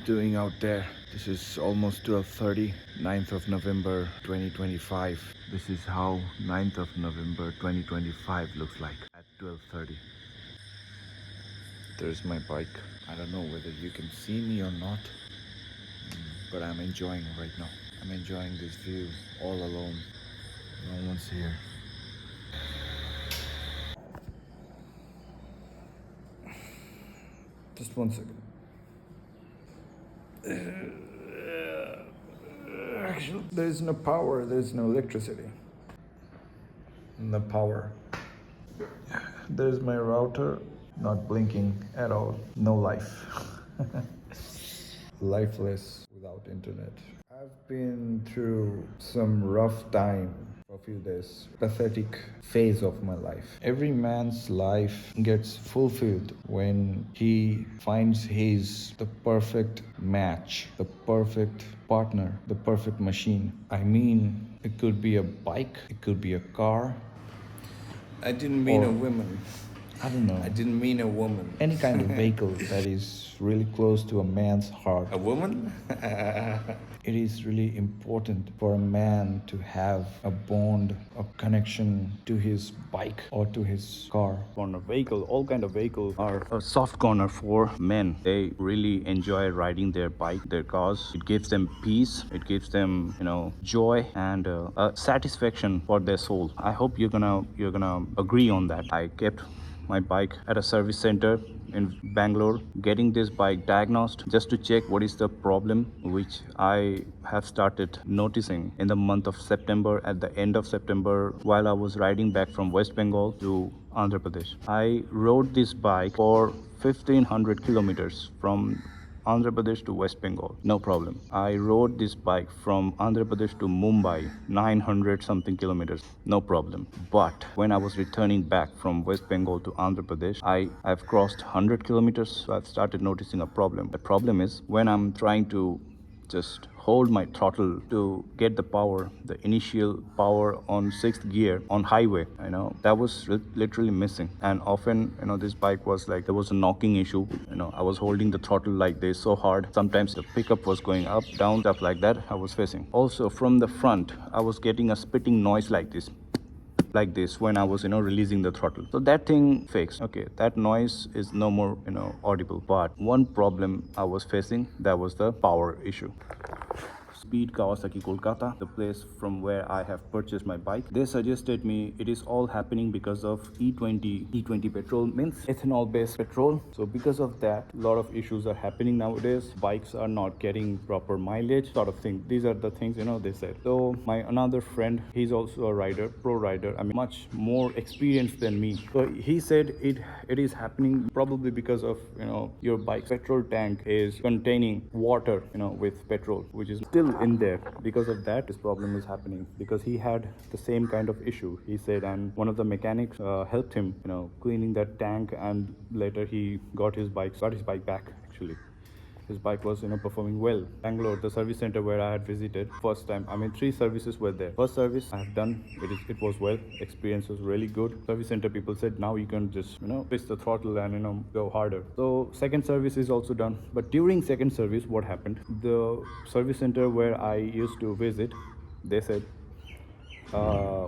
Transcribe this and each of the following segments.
doing out there? This is almost 12:30, 9th of November 2025. This is how 9th of November 2025 looks like at 12:30. There's my bike. I don't know whether you can see me or not, but I'm enjoying right now. I'm enjoying this view all alone. No one's here. Just one second. Actually, there's no power, there's no electricity. No power. There's my router, not blinking at all. No life. Lifeless without internet. I've been through some rough time for a few days. Pathetic phase of my life. Every man's life gets fulfilled when he finds the perfect match, the perfect partner, the perfect machine. I mean, it could be a bike, it could be a car. I didn't mean a woman. I don't know. I didn't mean a woman. Any kind of vehicle that is really close to a man's heart. A woman? It is really important for a man to have a bond, a connection to his bike or to his car. Corner vehicle, all kind of vehicles are a soft corner for men. They really enjoy riding their bike, their cars. It gives them peace, it gives them joy and satisfaction for their soul. I hope you're gonna agree on that. I kept my bike at a service center in Bangalore, getting this bike diagnosed just to check what is the problem, which I have started noticing in the month of September, at the end of September, while I was riding back from West Bengal to Andhra Pradesh. I rode this bike for 1500 kilometers from Andhra Pradesh to West Bengal, no problem. I rode this bike from Andhra Pradesh to Mumbai, 900 something kilometers, no problem. But when I was returning back from West Bengal to Andhra Pradesh, I've crossed 100 kilometers, so I've started noticing a problem. The problem is when I'm trying to just hold my throttle to get the power, the initial power on 6th gear on highway, that was literally missing. And often, this bike was like, there was a knocking issue. I was holding the throttle like this so hard. Sometimes the pickup was going up, down, stuff like that I was facing. Also from the front, I was getting a spitting noise like this when I was releasing the throttle. So that thing fixed. Okay, that noise is no more audible. But one problem I was facing, that was the power issue. Speed Kawasaki Kolkata, the place from where I have purchased my bike. They suggested me it is all happening because of E20 petrol, means ethanol based petrol. So because of that, a lot of issues are happening nowadays. Bikes are not getting proper mileage, sort of thing. These are the things they said. So my another friend, he's also a rider, pro rider, much more experienced than me. So he said it is happening probably because of your bike's petrol tank is containing water with petrol, which is still in there. Because of that, this problem is happening, because he had the same kind of issue, he said, and one of the mechanics helped him cleaning that tank, and later he got his bike back. Actually, his bike was performing well. Bangalore, the service center where I had visited first time, 3 services were there. First service I have done, it was well, experience was really good. Service center people said now you can just push the throttle and go harder. So second service is also done. But during second service, what happened, the service center where I used to visit, they said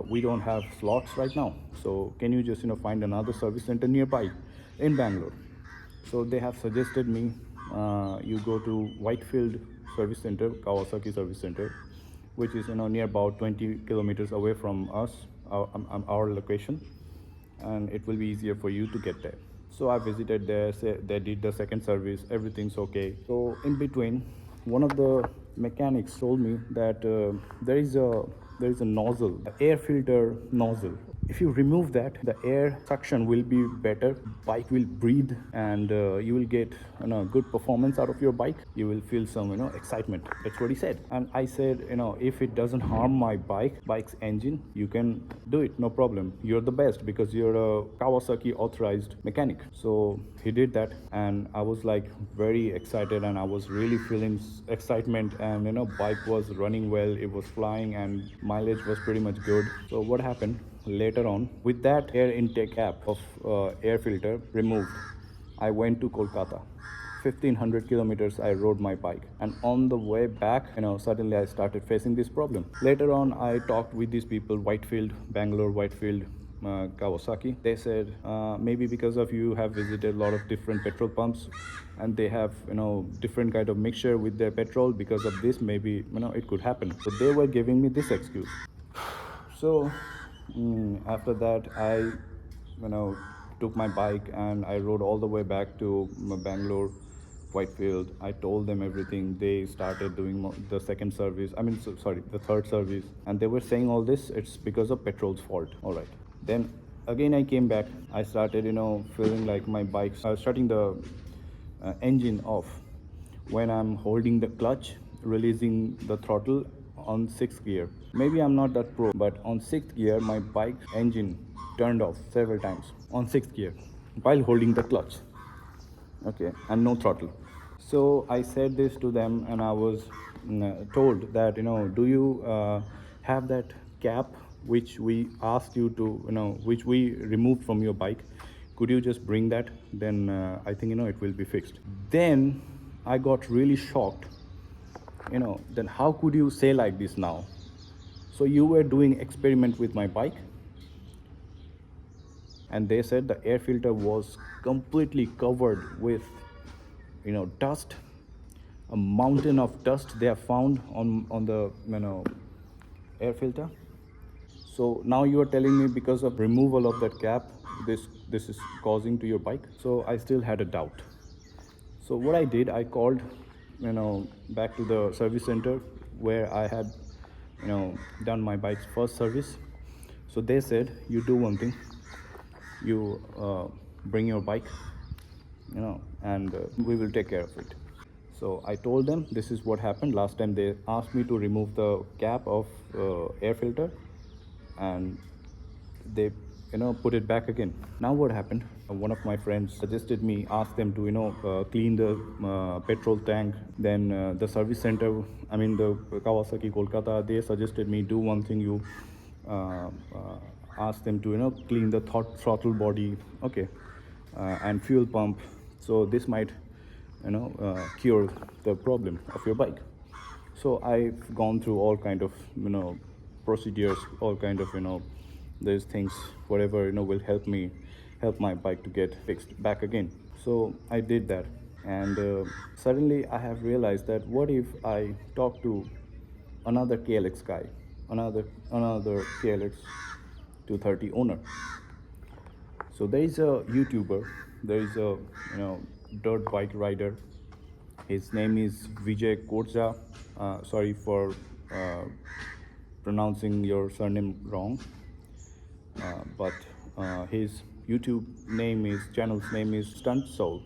we don't have slots right now, so can you just find another service center nearby in Bangalore. So they have suggested me, you go to Whitefield Service Center, Kawasaki Service Center, which is near about 20 kilometers away from us, our location, and it will be easier for you to get there. So I visited there, they did the second service, everything's okay. So in between, one of the mechanics told me that there is a nozzle, the air filter nozzle. If you remove that, the air suction will be better, bike will breathe, and you will get good performance out of your bike. You will feel some excitement. That's what he said. And I said, if it doesn't harm my bike's engine, you can do it, no problem. You're the best because you're a Kawasaki authorized mechanic. So he did that, and I was like very excited, and I was really feeling excitement, and bike was running well, it was flying, and mileage was pretty much good. So what happened later on, with that air intake cap of air filter removed, I went to Kolkata 1500 kilometers I rode my bike, and on the way back, suddenly I started facing this problem. Later on, I talked with these people, Whitefield, Bangalore, Whitefield, Kawasaki. They said maybe because of you have visited a lot of different petrol pumps, and they have different kind of mixture with their petrol. Because of this, maybe it could happen. So they were giving me this excuse. So after that, I took my bike and I rode all the way back to Bangalore, Whitefield. I told them everything. They started doing the second service. I mean, sorry, the third service, and they were saying all this. It's because of petrol's fault. All right. Then again, I came back. I started, feeling like my bike, starting the engine off when I'm holding the clutch, releasing the throttle on 6th gear. Maybe I'm not that pro, but on 6th gear, my bike engine turned off several times on 6th gear while holding the clutch. Okay, and no throttle. So I said this to them, and I was told that, do you have that cap which we asked you to, which we removed from your bike? Could you just bring that? Then I think, it will be fixed. Then I got really shocked. Then how could you say like this now? So you were doing experiment with my bike, and they said the air filter was completely covered with dust, a mountain of dust they have found on the air filter. So now you are telling me because of removal of that cap, this is causing to your bike? So I still had a doubt. So what I did, I called back to the service center where I had done my bike's first service. So they said, you do one thing, you bring your bike, and we will take care of it. So I told them this is what happened. Last time they asked me to remove the cap of air filter, and they put it back again. Now what happened, one of my friends suggested me ask them to clean the petrol tank. Then the service center, I mean the Kawasaki Kolkata, they suggested me do one thing, you ask them to clean the throttle body, okay, and fuel pump. So this might cure the problem of your bike. So I've gone through all kind of procedures, all kind of these things, whatever will help my bike to get fixed back again. So I did that, and suddenly I have realized that what if I talk to another KLX guy, another KLX 230 owner. So there is a YouTuber, there is a dirt bike rider. His name is Vijay Korja. Sorry for pronouncing your surname wrong, but his YouTube channel's name is Stunt Soul.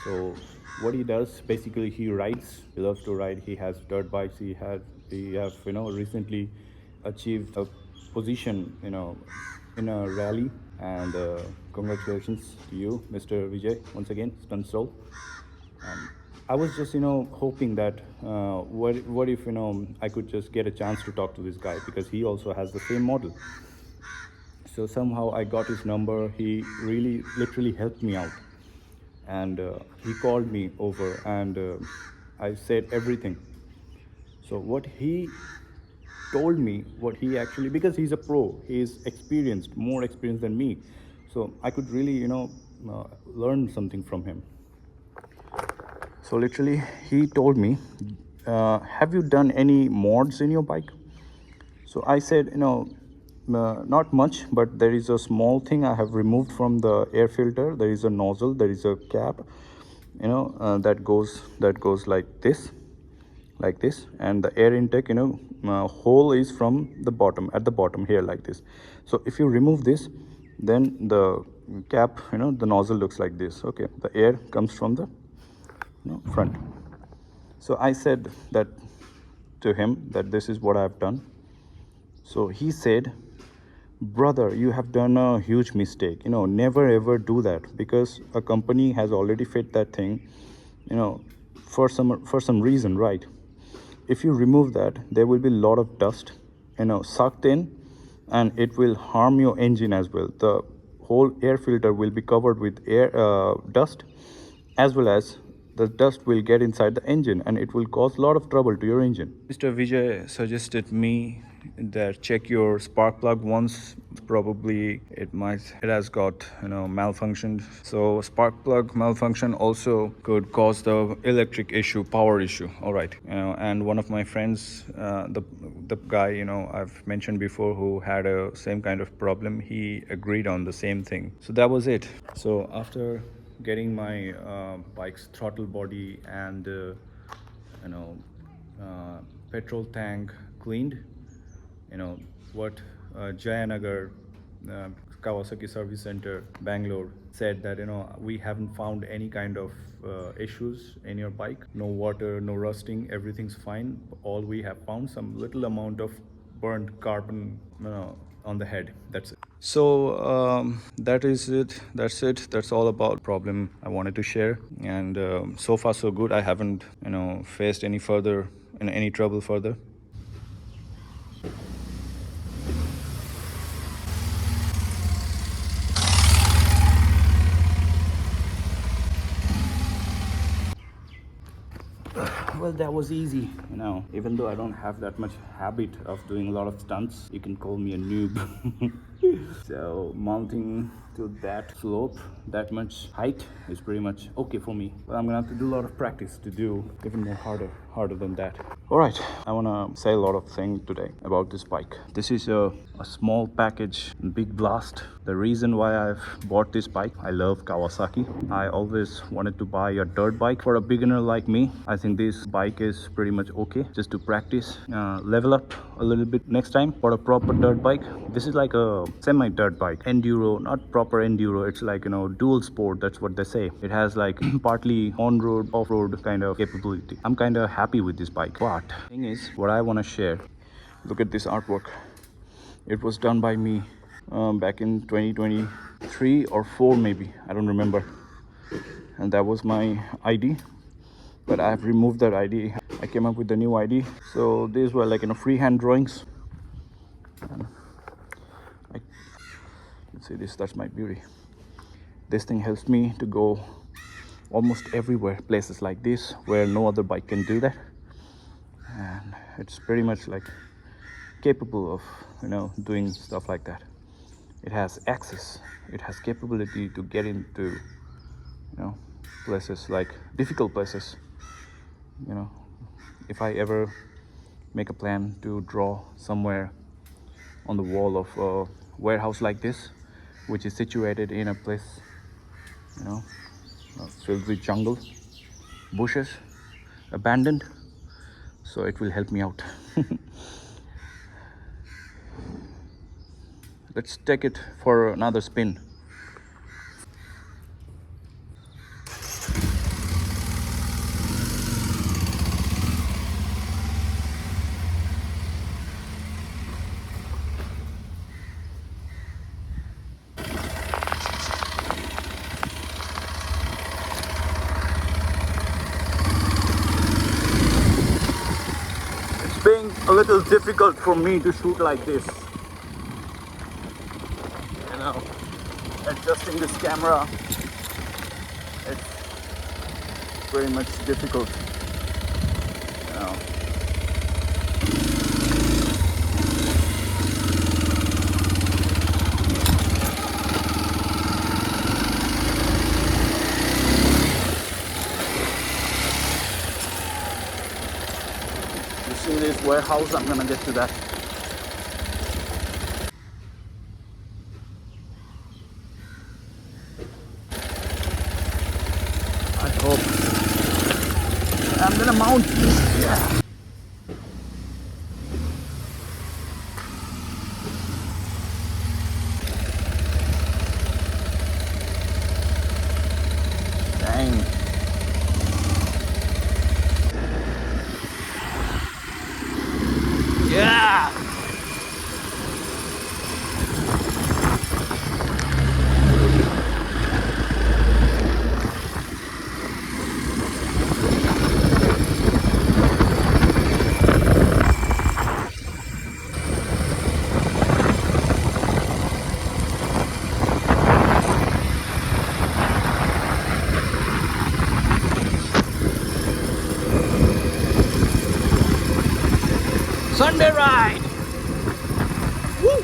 So what he does, basically he rides, he loves to ride, he has dirt bikes, he have recently achieved a position in a rally, and congratulations to you, Mr. Vijay, once again, Stunt Soul. I was just hoping that what if I could just get a chance to talk to this guy, because he also has the same model. So somehow I got his number. He really literally helped me out, and he called me over, and I said everything. So what he told me, what he actually, because he's a pro, he's experienced, more experienced than me, so I could really learn something from him. So literally he told me, have you done any mods in your bike? So I said, not much, but there is a small thing I have removed from the air filter. There is a nozzle, there is a cap, that goes like this, and the air intake, hole is from the bottom, at the bottom here, like this. So if you remove this, then the cap, the nozzle looks like this. Okay, the air comes from the front. So I said that to him, that this is what I have done. So he said, brother, you have done a huge mistake, never ever do that, because a company has already fit that thing, for some reason, right? If you remove that, there will be a lot of dust sucked in, and it will harm your engine as well. The whole air filter will be covered with air dust, as well as the dust will get inside the engine and it will cause a lot of trouble to your engine. Mr. Vijay suggested me that check your spark plug once. Probably it has got malfunctioned. So spark plug malfunction also could cause the electric issue, power issue. All right, and one of my friends, the guy I've mentioned before, who had a same kind of problem, he agreed on the same thing. So that was it. So after getting my bike's throttle body and you know petrol tank cleaned, what Jayanagar uh, Kawasaki Service Center, Bangalore, said that we haven't found any kind of issues in your bike. No water, no rusting, everything's fine. All we have found some little amount of burnt carbon on the head. That's it. So that is it. That's it. That's all about problem I wanted to share. And so far so good. I haven't faced any trouble further. Well, that was easy, even though I don't have that much habit of doing a lot of stunts. You can call me a noob. So mounting to that slope, that much height, is pretty much okay for me. But I'm gonna have to do a lot of practice to do even more harder than that. All right, I wanna say a lot of things today about this bike. This is a small package, big blast. The reason why I've bought this bike, I love Kawasaki. I always wanted to buy a dirt bike for a beginner like me. I think this bike is pretty much okay just to practice, level up a little bit next time for a proper dirt bike. This is like a semi dirt bike, enduro, not proper enduro. It's like dual sport, that's what they say. It has like partly on-road, off-road kind of capability. I'm kind of happy with this bike. But thing is, what I want to share, look at this artwork. It was done by me back in 2023 or 4 maybe, I don't remember. And that was my ID, but I've removed that ID. I came up with the new ID. So these were like freehand drawings. Let's see this, that's my beauty. This thing helps me to go almost everywhere, places like this where no other bike can do that. And it's pretty much like capable of doing stuff like that. It has access, it has capability to get into places like difficult places. If I ever make a plan to draw somewhere on the wall of a warehouse like this, which is situated in a place filled with jungle, bushes, abandoned, so it will help me out. Let's take it for another spin. It's being a little difficult for me to shoot like this. Adjusting this camera, it's very much difficult. You see this warehouse? I'm gonna get to that. I hope I'm gonna mount. Yeah. Dang. Yeah. Sunday ride. Woo!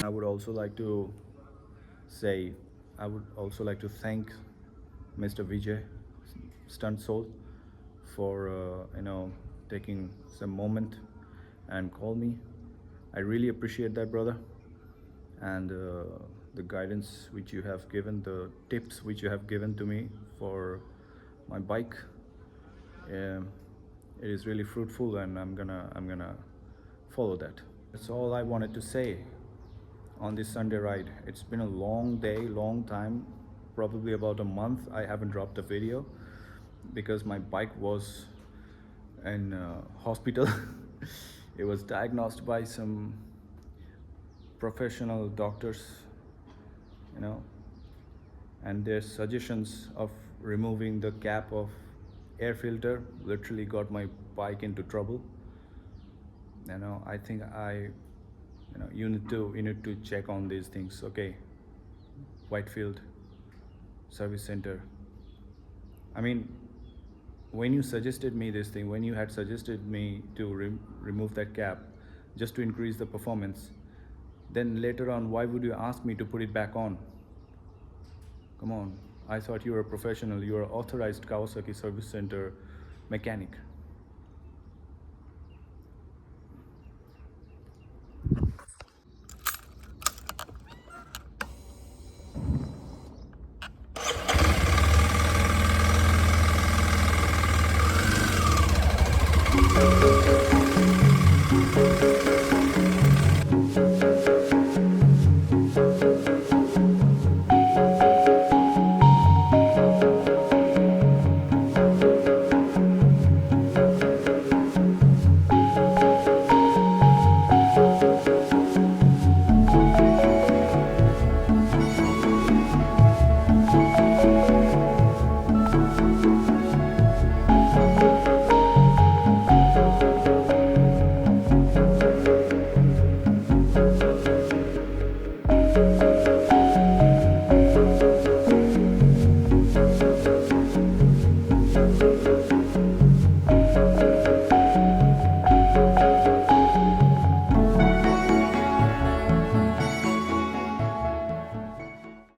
I would also like to say, I would also like to thank Mr. Vijay, Stunt Soul, for taking some moment and call me. I really appreciate that, brother, and the guidance which you have given, the tips which you have given to me for my bike. Um, it is really fruitful, and I'm gonna follow that. That's all I wanted to say on this Sunday ride. It's been a long day, long time, probably about a month. I haven't dropped a video because my bike was in hospital. It was diagnosed by some professional doctors, you know, and their suggestions of removing the cap of air filter literally got my bike into trouble. I think you need to check on these things. Okay, Whitefield service center. I mean, when you suggested me this thing, when you had suggested me to remove that cap just to increase the performance, then later on, why would you ask me to put it back on? Come on, I thought you were a professional. You are authorized Kawasaki service center mechanic.